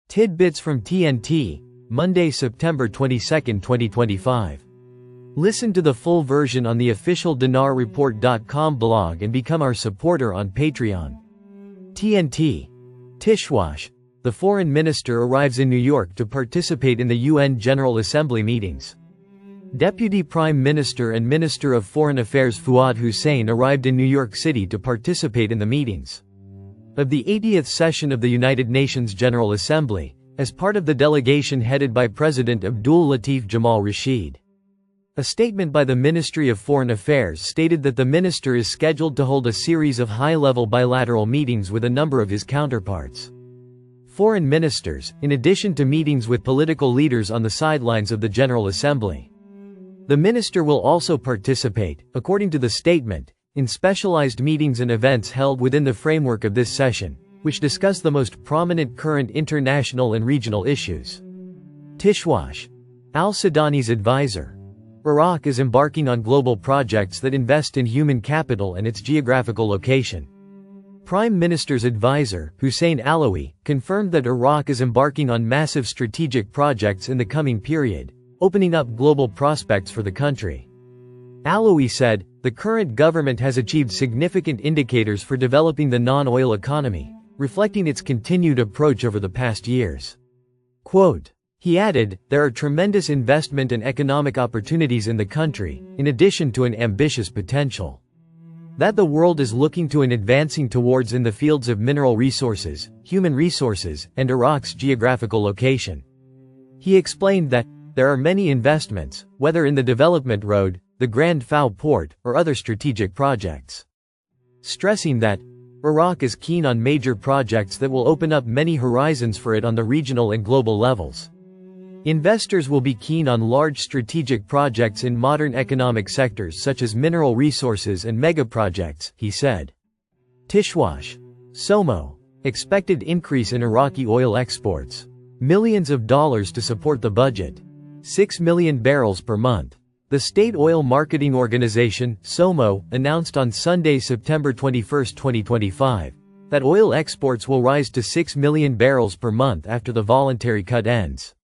Tidbits from TNT, Monday, September 22, 2025. Listen to the full version on the official dinarreport.com blog and become our supporter on Patreon. TNT. Tishwash. The foreign minister arrives in New York to participate in the UN General Assembly meetings. Deputy Prime Minister and Minister of Foreign Affairs Fuad Hussein arrived in New York City to participate in the meetings of the 80th session of the United Nations General Assembly, as part of the delegation headed by President Abdul Latif Jamal Rashid. A statement by the Ministry of Foreign Affairs stated that the minister is scheduled to hold a series of high-level bilateral meetings with a number of his counterparts. Foreign ministers, in addition to meetings with political leaders on the sidelines of the General Assembly. The minister will also participate, according to the statement, in specialized meetings and events held within the framework of this session, which discuss the most prominent current international and regional issues. Tishwash. Al-Sudani's advisor. Iraq is embarking on global projects that invest in human capital and its geographical location. Prime Minister's advisor, Hussein Alawi, confirmed that Iraq is embarking on massive strategic projects in the coming period, opening up global prospects for the country. Alawi said, "The current government has achieved significant indicators for developing the non-oil economy, reflecting its continued approach over the past years." Quote. He added, "There are tremendous investment and economic opportunities in the country, in addition to an ambitious potential that the world is looking to and advancing towards in the fields of mineral resources, human resources, and Iraq's geographical location." He explained that, "There are many investments, whether in the development road, the Grand Fao port, or other strategic projects." Stressing that, Iraq is keen on major projects that will open up many horizons for it on the regional and global levels. Investors will be keen on large strategic projects in modern economic sectors such as mineral resources and mega-projects, he said. Tishwash. SOMO. Expected increase in Iraqi oil exports. Millions of dollars to support the budget. 6 million barrels per month. The State Oil Marketing Organization, SOMO, announced on Sunday, September 21, 2025, that oil exports will rise to 6 million barrels per month after the voluntary cut ends.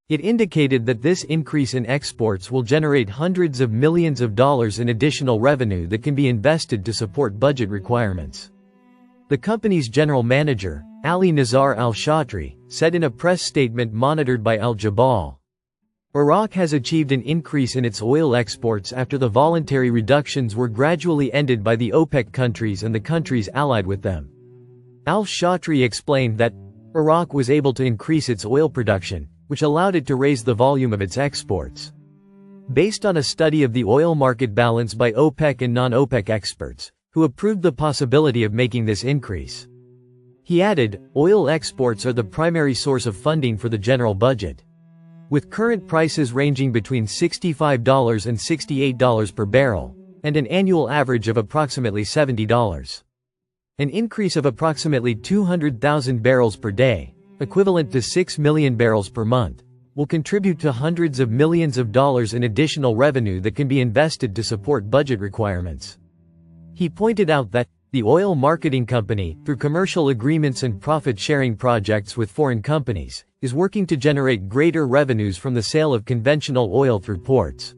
It indicated that this increase in exports will generate hundreds of millions of dollars in additional revenue that can be invested to support budget requirements. The company's general manager, Ali Nazar al-Shatri, said in a press statement monitored by Al-Jabal, "Iraq has achieved an increase in its oil exports after the voluntary reductions were gradually ended by the OPEC countries and the countries allied with them." Al-Shatri explained that Iraq was able to increase its oil production, which allowed it to raise the volume of its exports. Based on a study of the oil market balance by OPEC and non-OPEC experts, who approved the possibility of making this increase. He added, "Oil exports are the primary source of funding for the general budget. With current prices ranging between $65 and $68 per barrel, and an annual average of approximately $70. An increase of approximately 200,000 barrels per day, equivalent to 6 million barrels per month, will contribute to hundreds of millions of dollars in additional revenue that can be invested to support budget requirements." He pointed out that, the oil marketing company, through commercial agreements and profit-sharing projects with foreign companies, is working to generate greater revenues from the sale of conventional oil through ports.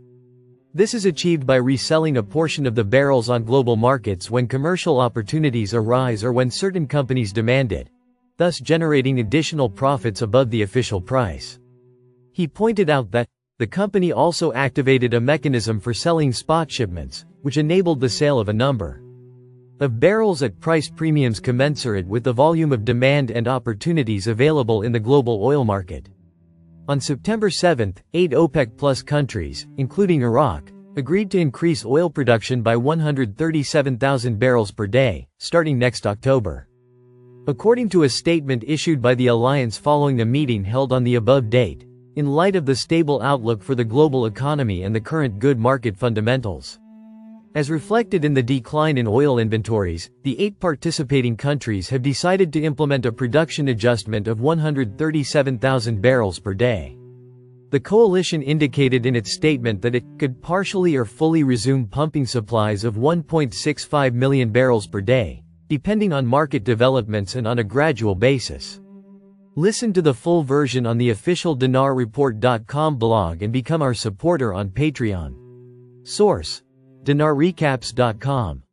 This is achieved by reselling a portion of the barrels on global markets when commercial opportunities arise or when certain companies demand it, thus generating additional profits above the official price. He pointed out that, the company also activated a mechanism for selling spot shipments, which enabled the sale of a number of barrels at price premiums commensurate with the volume of demand and opportunities available in the global oil market. On September 7, 8 OPEC+ countries, including Iraq, agreed to increase oil production by 137,000 barrels per day, starting next October. According to a statement issued by the alliance following the meeting held on the above date, in light of the stable outlook for the global economy and the current good market fundamentals. As reflected in the decline in oil inventories, the 8 participating countries have decided to implement a production adjustment of 137,000 barrels per day. The coalition indicated in its statement that it could partially or fully resume pumping supplies of 1.65 million barrels per day, depending on market developments and on a gradual basis. Listen to the full version on the official dinarreport.com blog and become our supporter on Patreon. Source: dinarrecaps.com